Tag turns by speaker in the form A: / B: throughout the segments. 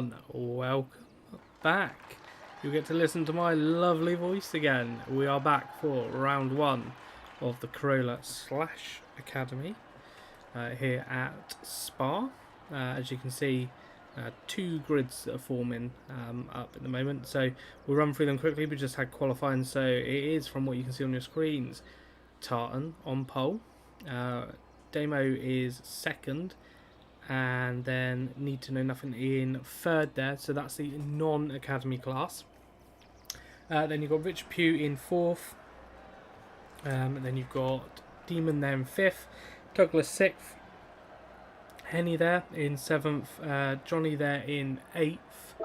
A: everyone, welcome back. You get to listen to my lovely voice again. We are back for round one of the Corolla / Academy here at Spa. As you can see, two grids that are forming up at the moment, so we'll run through them quickly. We just had qualifying, so it is, from what you can see on your screens, Tartan on pole, Damo is second, and then Need to Know Nothing in third there, so that's the non-academy class. Then you've got Rich Pugh in fourth, and then you've got Demon there in fifth, Douglas sixth, Henny there in seventh, Johnny there in eighth,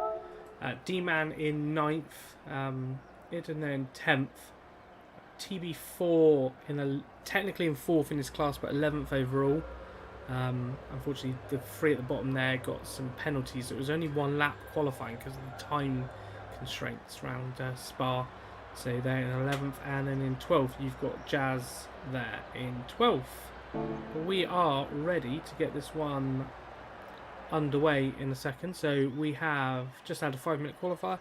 A: D-Man in ninth, Eden there in 10th, TB4 technically in fourth in his class, but 11th overall. Unfortunately, the three at the bottom there got some penalties. It was only one lap qualifying because of the time constraints around Spa. So they're in 11th, and then in 12th you've got Jazz there in 12th. But we are ready to get this one underway in a second. So we have just had a 5-minute qualifier,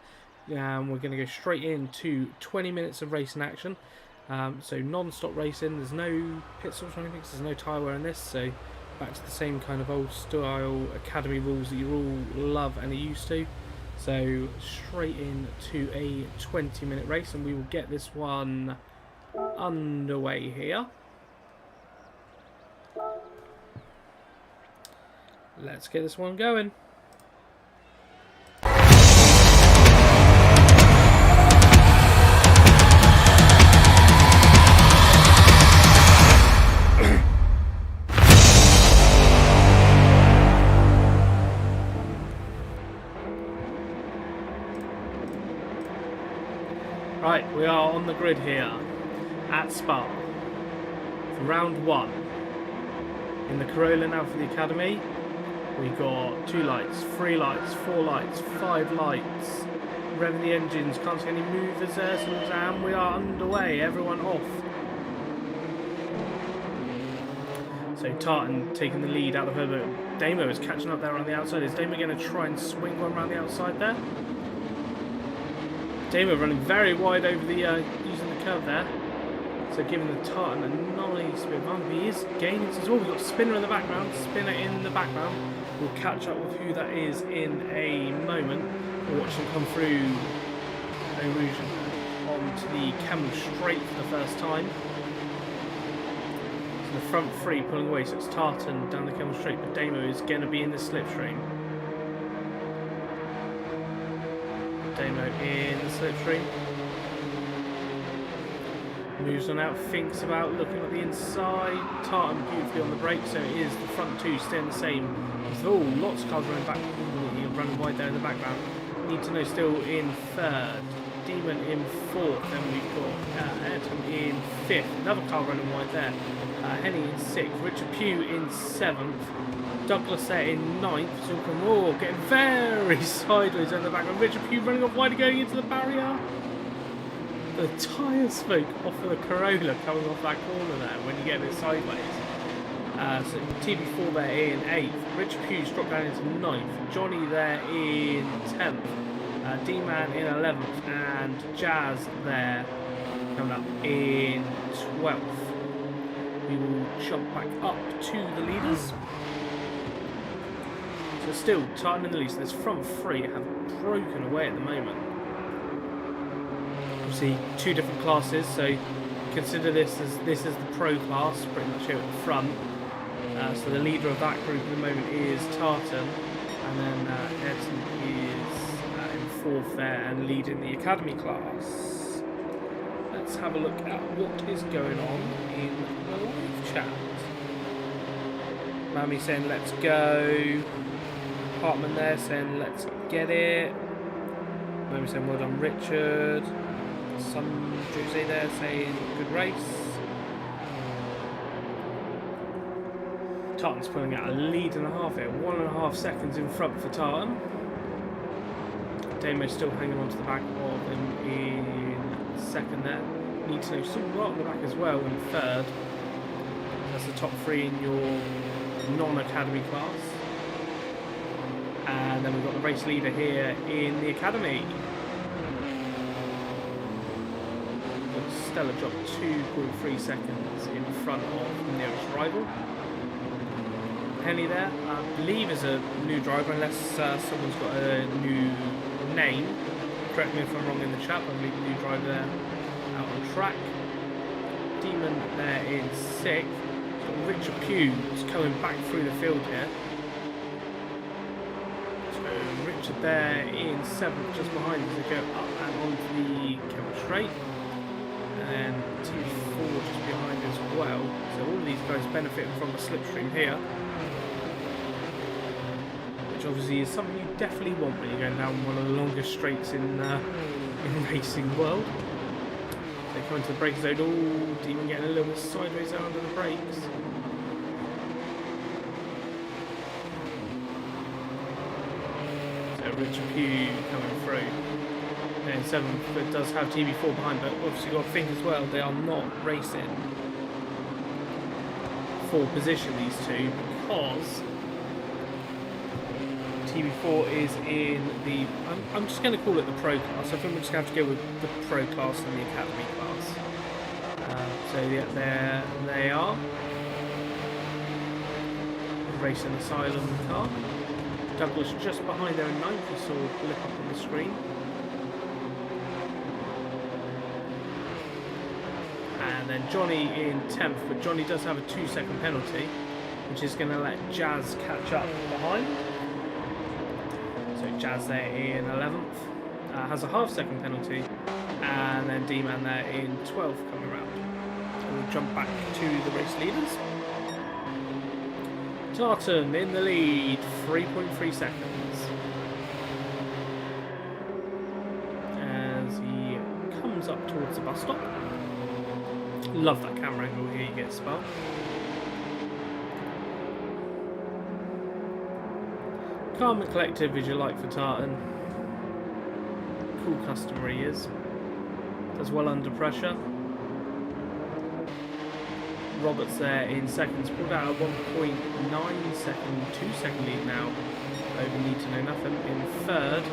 A: and we're going to go straight into 20 minutes of racing action. So non-stop racing. There's no pit stops or anything, because there's no tyre wear in this. So back to the same kind of old style academy rules that you all love and are used to. So straight into a 20-minute race, and we will get this one underway here. Let's get this one going. Right, we are on the grid here at Spa for round one. In the Corolla now for the Academy, we got 2 lights, 3 lights, 4 lights, 5 lights. Revving the engines, can't see any movers there, and we are underway, everyone off. So Tartan taking the lead out of her, but Damo is catching up there on the outside. Is Damo going to try and swing one around the outside there? Damo running very wide over the using the curve there, so giving the Tartan a nice bit of advantage. He is gaining as well. We've got Spinner in the background, Spinner in the background. We'll catch up with who that is in a moment. We'll watch him come through Erosion onto the Camel Straight for the first time. So the front three pulling away, so it's Tartan down the Camel Straight, but Damo is going to be in the slipstream. Damo in the slipstream. Moves on out, thinks about looking at the inside. Tartan beautifully on the brake, so it is the front two staying the same. Oh, lots of cars running back, running wide there in the background. Need to Know still in third. Demon in fourth. Then we've got Ayrton in fifth. Another car running wide there. Henny in sixth. Richard Pugh in seventh. Douglas there in ninth. So getting very sideways in the background. Richard Pugh running off wide, going into the barrier. The tyre smoke off of the Corolla coming off that corner there when you get a bit sideways. So TB4 there in 8th, Richard Hughes dropped down into 9th, Johnny there in 10th, D-Man in 11th, and Jazz there coming up in 12th. We will jump back up to the leaders. So still Tartan in the lead, so this front three have broken away at the moment. Obviously 2 different classes, so consider this is the pro class, pretty much here at the front. So the leader of that group at the moment is Tartan, and then Ayrton is in fourth there and leading the academy class. Let's have a look at what is going on in the live chat. Mammy saying let's go. Hartman there saying let's get it. Mammy saying well done Richard. Some Jose there saying good race. Tartan's pulling out a lead and a half here, 1.5 seconds in front for Tartan. Damo's still hanging on to the back of him in second there. Need to Know still right on the back as well in third. That's the top 3 in your non-academy class. And then we've got the race leader here in the academy. Stella dropped 2.3 seconds in front of the nearest rival. Henny there, I believe, is a new driver, unless someone's got a new name. Correct me if I'm wrong in the chat, but I believe a new driver there out on track. Demon there in 6th. Got Richard Pugh coming back through the field here. Richard there in 7th, just behind as they go up and onto the Kevin Straight. And then TV4 just behind as well. So all of these guys benefiting from the slipstream here. Which obviously is something you definitely want when you're going down one of the longest straights in racing world. They come into the brake zone, Demon getting a little bit sideways there under the brakes. Richard Pugh coming through. And 7th, but does have TV4 behind, but obviously got to think as well, they are not racing for position, these two, because TV4 is in the, I'm just going to call it the pro class. I think we're just going to have to go with the pro class and the academy class. So yeah, there they are. Racing Asylum car. Douglas just behind there in 9th, we saw a blip up on the screen. And then Johnny in 10th, but Johnny does have a 2-second penalty, which is going to let Jazz catch up behind. So Jazz there in 11th, has a half-second penalty, and then D-Man there in 12th coming around. And we'll jump back to the race leaders. Tartan in the lead, 3.3 seconds. As he comes up towards the bus stop. Love that camera angle here, you get spun. Calm and collective as you like for Tartan. Cool customer he is. Does well under pressure. Roberts there in seconds, pulled out a 1.9 second, 2-second lead now over Need to Know Nothing in 3rd.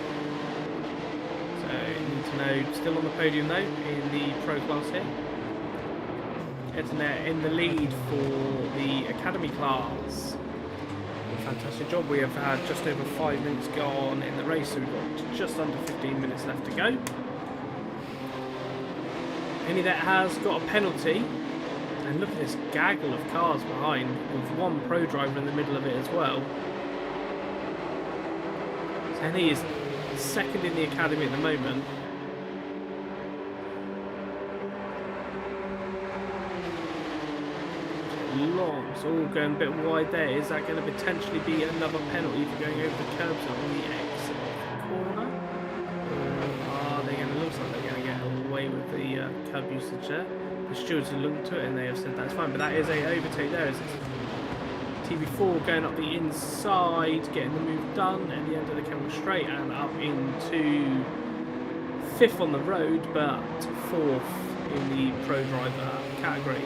A: So Need to Know still on the podium though in the pro class here. Getting there in the lead for the academy class. Fantastic job. We have had just over 5 minutes gone in the race, so we've got just under 15 minutes left to go. Any that has got a penalty. And look at this gaggle of cars behind, with one pro driver in the middle of it as well. So he is second in the academy at the moment. Long, it's all going a bit wide there. Is that going to potentially be another penalty for going over the curbs on the exit corner? Are they going to look like they're going to get away with the curb usage there? The stewards have looked to it and they have said that's fine, but that is a overtake there, is it? TV4 going up the inside, getting the move done at the end of the Kevin Straight and up into 5th on the road, but 4th in the pro driver category.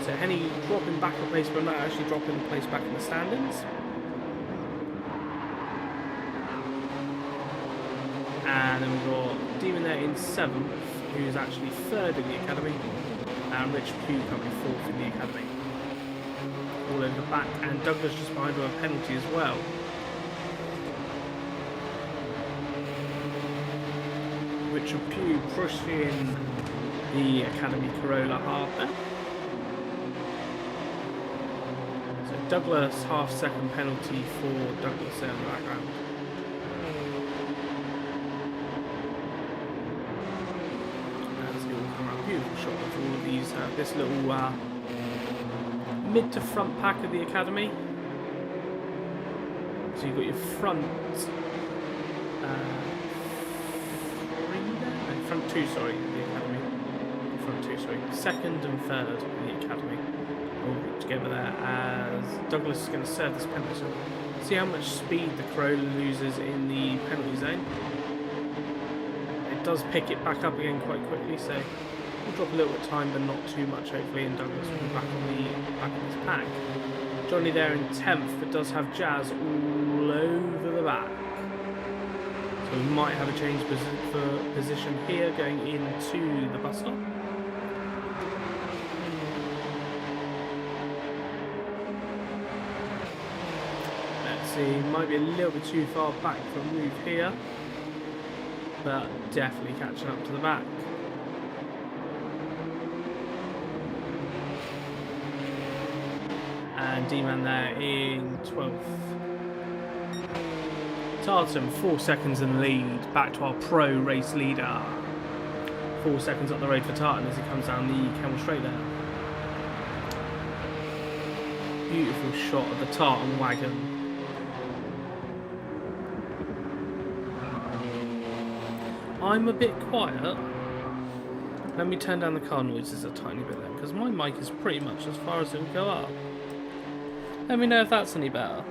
A: So Henny dropping back a place, but not actually dropping a place back in the standings. And then we've got Demon there in 7th, who's actually 3rd in the academy, and Rich Pugh coming 4th in the academy. All over the back, and Douglas just behind with a penalty as well. Richard Pugh pushing the academy Corolla hard there. So Douglas half-second penalty for Douglas there in the background. Beautiful shot of all of these, this little mid to front pack of the academy. So you've got your front front two, sorry, in the academy. Front two, sorry, 2nd and 3rd in the academy. All together there as Douglas is going to serve this penalty. So see how much speed the Corolla loses in the penalty zone. It does pick it back up again quite quickly, so we'll drop a little bit of time, but not too much, hopefully, and Douglas will be back on his pack. Johnny there in 10th, but does have Jazz all over the back. So we might have a change for position here going into the bus stop. Let's see, might be a little bit too far back for a move here, but definitely catching up to the back. And D-Man there in 12th. Tartan 4 seconds in the lead, back to our pro race leader. 4 seconds up the road for Tartan as he comes down the Camel Straight there. Beautiful shot of the Tartan wagon. I'm a bit quiet. Let me turn down the car noises a tiny bit then, because my mic is pretty much as far as it will go up. Let me know if that's any better.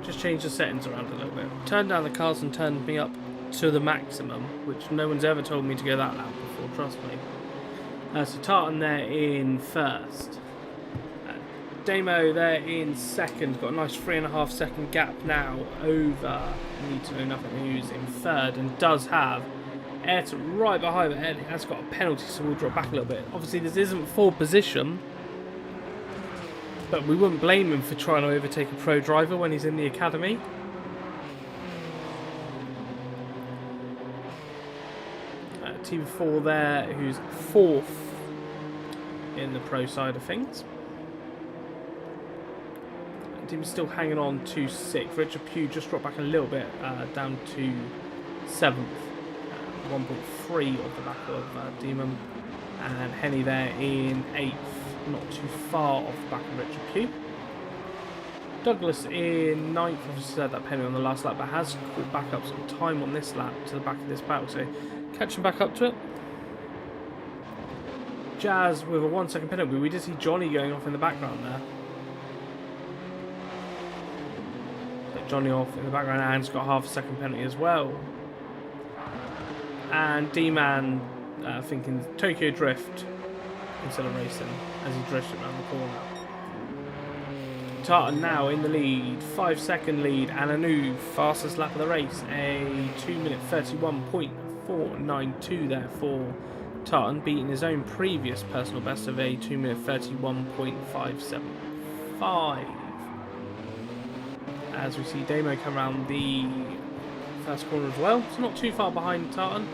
A: Just change the settings around a little bit. Turn down the cars and turn me up to the maximum, which no one's ever told me to go that loud before, trust me. So Tartan there in first. Damo there in second. Got a nice 3.5 second gap now over Need to Know Nothing, who's in third and does have Ayrton right behind, but Ayrton has got a penalty, so we'll drop back a little bit. Obviously this isn't full position, but we wouldn't blame him for trying to overtake a pro driver when he's in the academy. Team 4 there, who's 4th in the pro side of things. Team still hanging on to 6th. Richard Pugh just dropped back a little bit, down to 7th. 1.3 off the back of Demon. And Henny there in 8th. Not too far off the back of Richard Pugh. Douglas in 9th. Obviously had that penalty on the last lap, but has caught back up some time on this lap to the back of this battle. So catching back up to it. Jazz with a 1 second penalty. We did see Johnny going off in the background there. Johnny off in the background and has got half a second penalty as well. And D-Man thinking Tokyo Drift instead of racing as he drifts around the corner. Tartan now in the lead, 5 second lead, and a new fastest lap of the race, a 2 minute 31.492 there for Tartan, beating his own previous personal best of a 2 minute 31.575. As we see Damo come around the first corner as well, so not too far behind Tartan.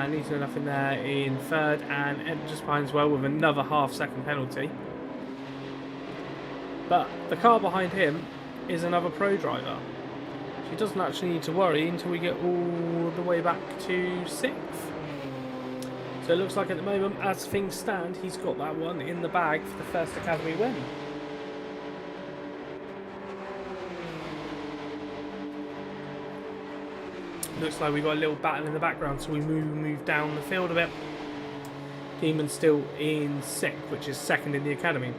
A: Need to know nothing there in third, and Ed just behind as well with another half second penalty. But the car behind him is another pro driver, so he doesn't actually need to worry until we get all the way back to 6th. So it looks like at the moment, as things stand, he's got that one in the bag for the first Academy win. Looks like we got a little battle in the background, so we move down the field a bit. Demon still in 6th, which is 2nd in the academy.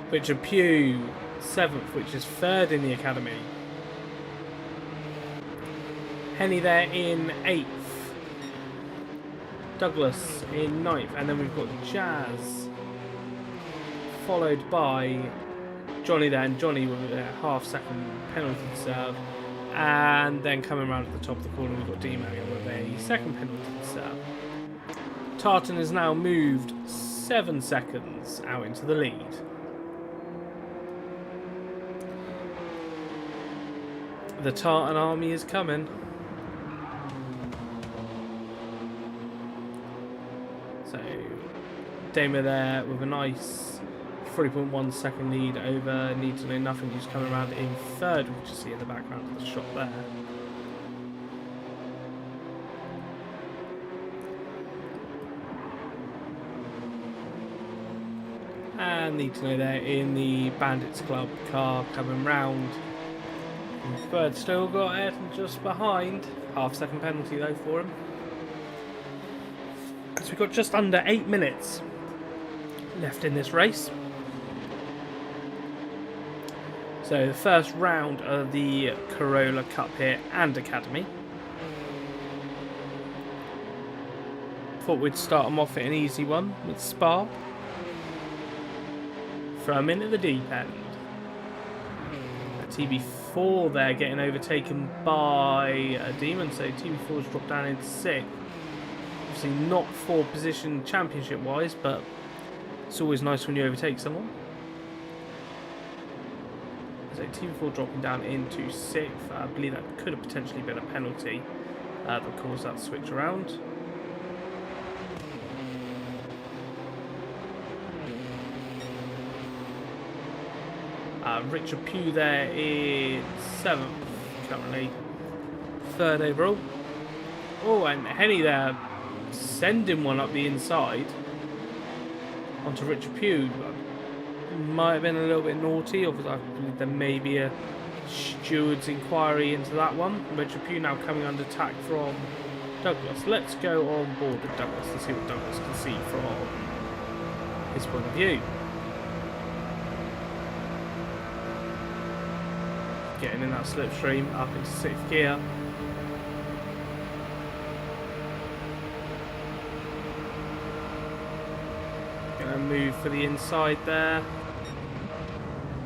A: Richard Pugh 7th, which is 3rd in the academy. Henny there in 8th. Douglas in 9th, and then we've got Jazz followed by Johnny there, and Johnny with a half second penalty to serve. And then coming around at the top of the corner, we've got D-Man with a second penalty to serve. Tartan has now moved 7 seconds out into the lead. The Tartan army is coming. So, Dama there with a nice 3.1 second lead over Need to Know Nothing, who's coming around in 3rd, which you see in the background of the shot there. And Need to Know there in the Bandits Club car coming round. In 3rd, still got Ayrton just behind. Half second penalty though for him. So we've got just under 8 minutes left in this race. So the first round of the Corolla Cup here and Academy. Thought we'd start them off at an easy one with Spa. Throw them into the deep end. TB4 there getting overtaken by a Demon, so TB4's dropped down into 6th. Obviously not for position championship wise, but it's always nice when you overtake someone. So TB4 dropping down into 6th. I believe that could have potentially been a penalty that caused that switch around. Richard Pugh there is 7th currently, 3rd overall. Oh, and Henny there sending one up the inside onto Richard Pugh. Might have been a little bit naughty. Obviously, I believe there may be a steward's inquiry into that one. Richard Pugh now coming under attack from Douglas. Let's go on board with Douglas and see what Douglas can see from his point of view. Getting in that slipstream up into 6th gear. Gonna move for the inside there.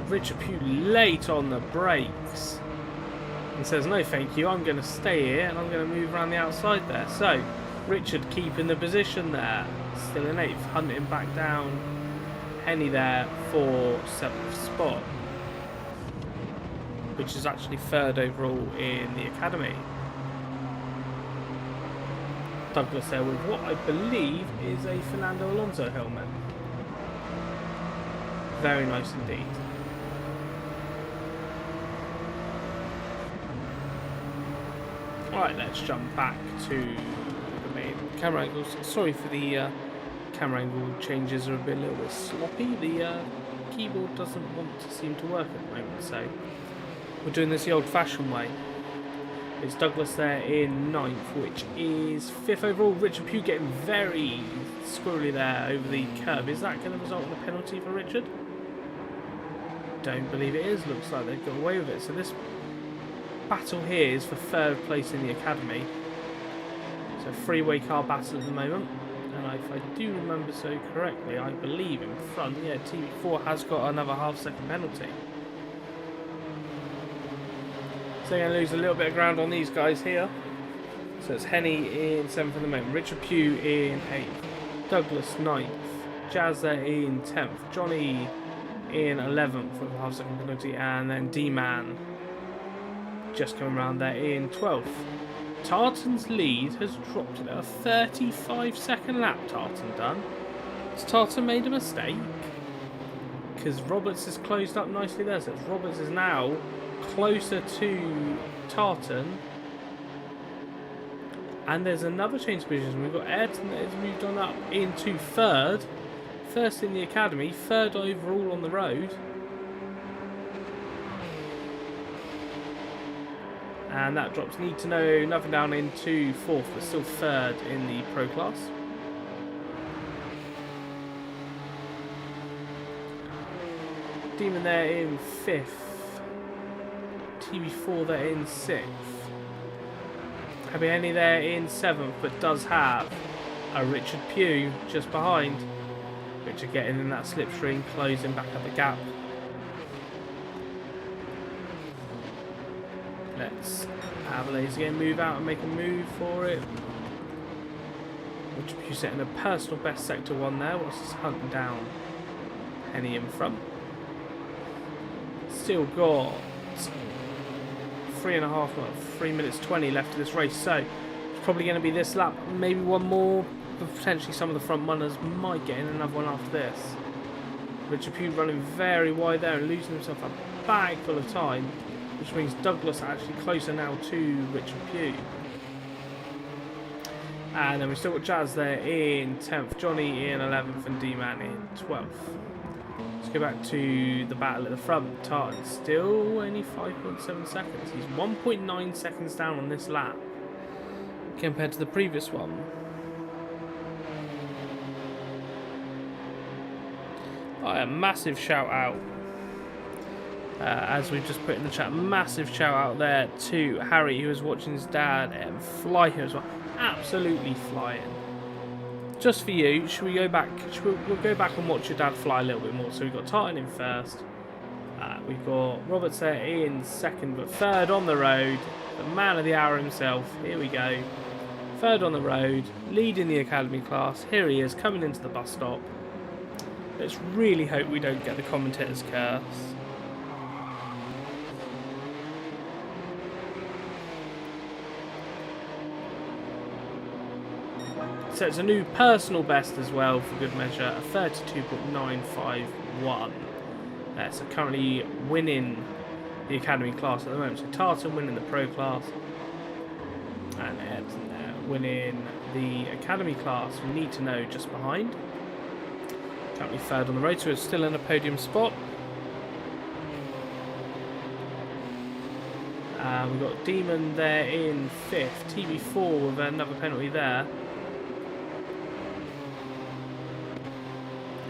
A: Richard Pugh late on the brakes and says no thank you, I'm going to stay here and I'm going to move around the outside there. So Richard keeping the position there, still in 8th, hunting back down Henny there for 7th spot, which is actually 3rd overall in the academy. Douglas there with what I believe is a Fernando Alonso helmet. Very nice indeed. Alright, let's jump back to the main camera angles. Sorry for the camera angle changes are a little bit sloppy. The keyboard doesn't want to seem to work at the moment, so we're doing this the old-fashioned way. It's Douglas there in 9th, which is 5th overall. Richard Pugh getting very squirrely there over the curb. Is that going to result in a penalty for Richard? Don't believe it is. Looks like they've got away with it. So this battle here is for 3rd place in the academy. So freeway car battle at the moment. And if I do remember so correctly, I believe in front, yeah, TV4 has got another half-second penalty. So they're going to lose a little bit of ground on these guys here. So it's Henny in 7th at the moment, Richard Pugh in 8th, Douglas 9th, Jazz there in 10th, Johnny in 11th with a half-second penalty, and then D-Man just coming around there in 12th. Tartan's lead has dropped at a 35-second lap. Tartan done. Has Tartan made a mistake? Because Roberts is closed up nicely there. So Roberts is now closer to Tartan. And there's another change of position. We've got Ayrton that has moved on up into 3rd. First in the academy, 3rd overall on the road. And that drops Need to Know nothing down into 4th, but still 3rd in the pro class. Demon there in 5th. TV4 there in 6th. Habiani there in 7th, but does have a Richard Pugh just behind. Richard getting in that slipstream, closing back up the gap. Let's have a laser game move out and make a move for it. Richard Pugh setting a personal best sector 1 there, whilst he's hunting down Henny in front. Still got 3 minutes 20 left of this race, so it's probably going to be this lap, maybe one more, but potentially some of the front runners might get in another one after this. Richard Pugh running very wide there and losing himself a bag full of time, which means Douglas actually closer now to Richard Pugh. And then we've still got Jazz there in 10th, Johnny in 11th, and D-Man in 12th. Let's go back to the battle at the front. Tartan still only 5.7 seconds. He's 1.9 seconds down on this lap compared to the previous one. A massive shout out, as we've just put in the chat, massive shout out there to Harry, who was watching his dad fly here as well. Absolutely flying. Just for you, should we go back? We'll go back and watch your dad fly a little bit more. So we've got Tartan in first. We've got Roberts there in second, but third on the road. The man of the hour himself. Here we go. Third on the road, leading the academy class. Here he is, coming into the bus stop. Let's really hope we don't get the commentator's curse. So it's a new personal best as well, for good measure, a 32.951. So currently winning the academy class at the moment. So Tartan winning the pro class, and Ed winning the academy class. We need to know just behind. Currently third on the road, so it's still in a podium spot. We've got Demon there in fifth, TB4 with another penalty there.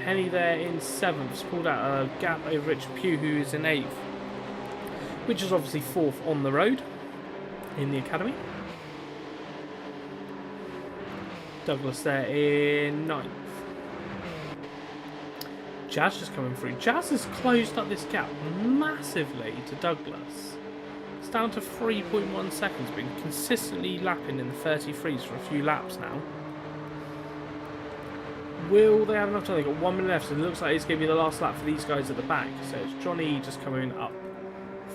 A: Henny there in seventh, pulled out a gap over Richard Pugh, who is in eighth, which is obviously fourth on the road in the academy. Douglas there in ninth. Jazz just coming through. Jazz has closed up this gap massively to Douglas. It's down to 3.1 seconds, been consistently lapping in the 33s for a few laps now. Will they have enough time? They've got 1 minute left, so it looks like it's going to be the last lap for these guys at the back. So it's Johnny just coming up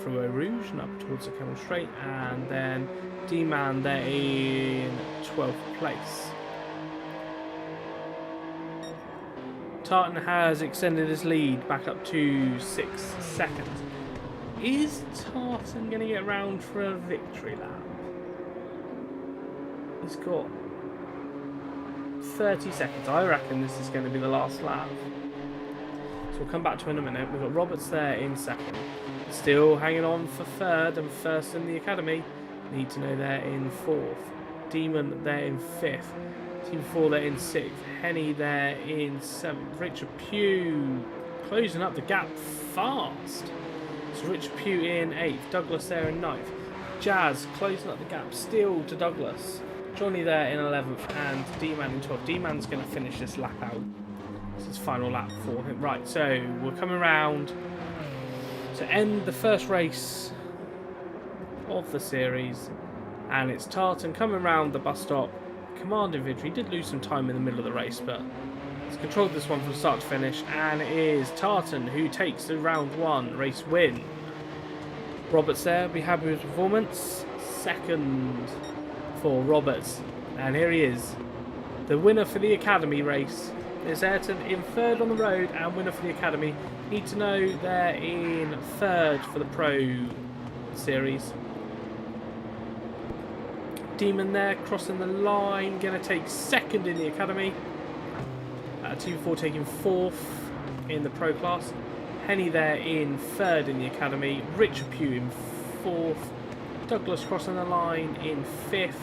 A: through Eau Rouge and up towards the Camel Straight, and then D-Man there in 12th place. Tartan has extended his lead back up to 6 seconds. Is Tartan going to get round for a victory lap? He's got 30 seconds. I reckon this is going to be the last lap. So we'll come back to it in a minute. We've got Roberts there in second. Still hanging on for third and first in the academy. Need to know they're in fourth. Demon there in fifth. Team 4 there in sixth. Henny there in seventh. Richard Pugh closing up the gap fast. So Richard Pugh in eighth. Douglas there in ninth. Jazz closing up the gap still to Douglas. Johnny there in 11th and D-Man in 12th. D-Man's going to finish this lap out. This is final lap for him. Right, so we're coming around to end the first race of the series, and it's Tartan coming round the bus stop. Commanding victory. He did lose some time in the middle of the race, but he's controlled this one from start to finish, and it is Tartan who takes the round one race win. Roberts there, be happy with his performance. Second for Roberts, and here he is, the winner for the academy race. There's Ayrton in third on the road and winner for the academy. Need to know they're in third for the pro series. Demon there crossing the line, gonna take second in the academy. Team 4 taking fourth in the pro class. Henny there in third in the academy. Richard Pugh in fourth. Douglas crossing the line in fifth.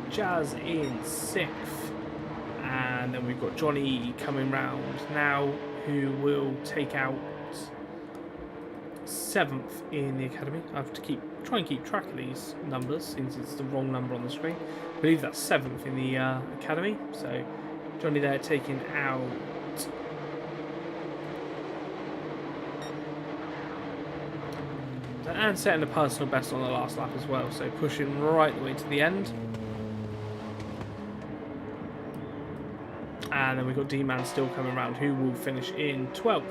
A: Jazz in sixth. And then we've got Johnny coming round now, who will take out seventh in the academy. I have to try and keep track of these numbers since it's the wrong number on the screen. I believe that's seventh in the academy. So Johnny there taking out and setting a personal best on the last lap as well, so pushing right the way to the end. And then we've got D-Man still coming around, who will finish in 12th.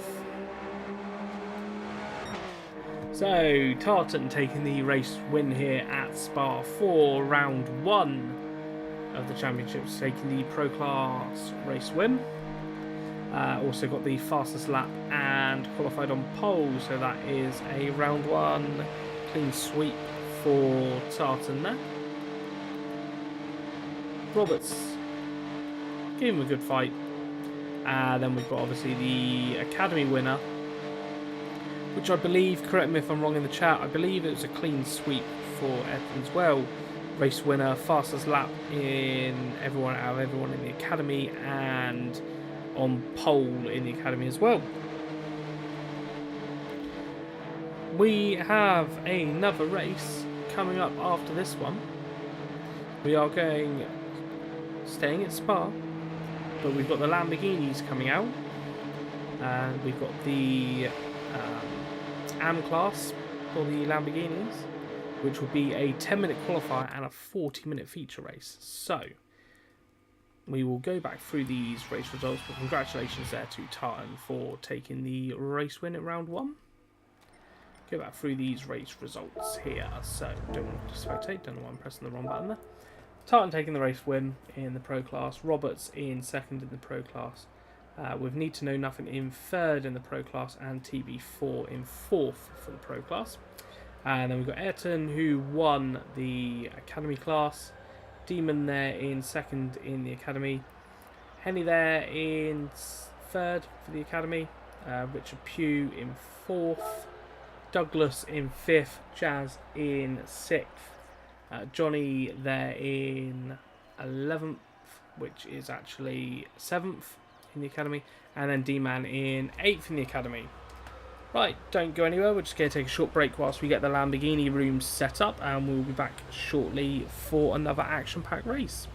A: So Tartan taking the race win here at Spa for round one of the championships, taking the pro class race win. Also got the fastest lap and qualified on pole, so that is a round one clean sweep for Tartan there. Roberts gave him a good fight. Then we've got obviously the academy winner, which I believe, correct me if I'm wrong in the chat, I believe it was a clean sweep for Ethan as well. Race winner, fastest lap in everyone out of everyone in the academy, and on pole in the academy as well. We have another race coming up after this one. We are staying at Spa, but we've got the Lamborghinis coming out, and we've got the AM class for the Lamborghinis, which will be a 10-minute qualifier and a 40-minute feature race. So we will go back through these race results, but congratulations there to Tartan for taking the race win at round 1. Go back through these race results here. So don't want to spectate, don't know why I'm pressing the wrong button there. Tartan taking the race win in the pro class, Roberts in second in the pro class, with Need to Know Nothing in third in the pro class, and TB4 in fourth for the pro class. And then we've got Ayrton, who won the academy class, Demon there in second in the academy, Henny there in third for the academy, Richard Pugh in fourth, Douglas in fifth, Jazz in sixth, Johnny there in 11th, which is actually 7th in the academy, and then D-Man in 8th in the academy. Right, don't go anywhere, we're just going to take a short break whilst we get the Lamborghini rooms set up, and we'll be back shortly for another action-packed race.